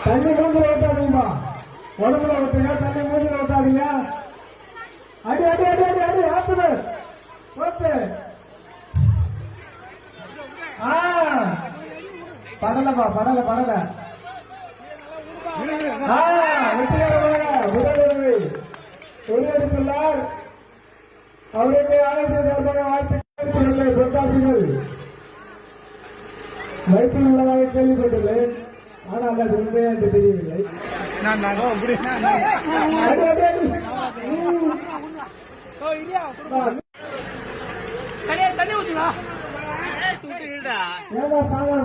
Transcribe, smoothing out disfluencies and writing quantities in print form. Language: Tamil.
தண்ணி மூஞ்சில ஓட்டாதீங்கம்மா, உடம்புல ஓட்டுங்க, தண்ணி மூஞ்சில ஓட்டாதீங்க. அடி அடி அடி அடி அடி ஆத்துது ஓட்டு. படலப்பா, படல படல. வெற்றிகரமாக உடலுறவை உருவெடுத்துள்ளார். அவருக்கு ஆலோசனை சார்பாக வாழ்த்துக்கள் பொருத்தாசிகள் வைப்பில் உள்ளதாக கேள்விப்பட்டுள்ளேன். ஆனால் அது உண்மையா என்று தெரியவில்லை. ஏதா சாதாரண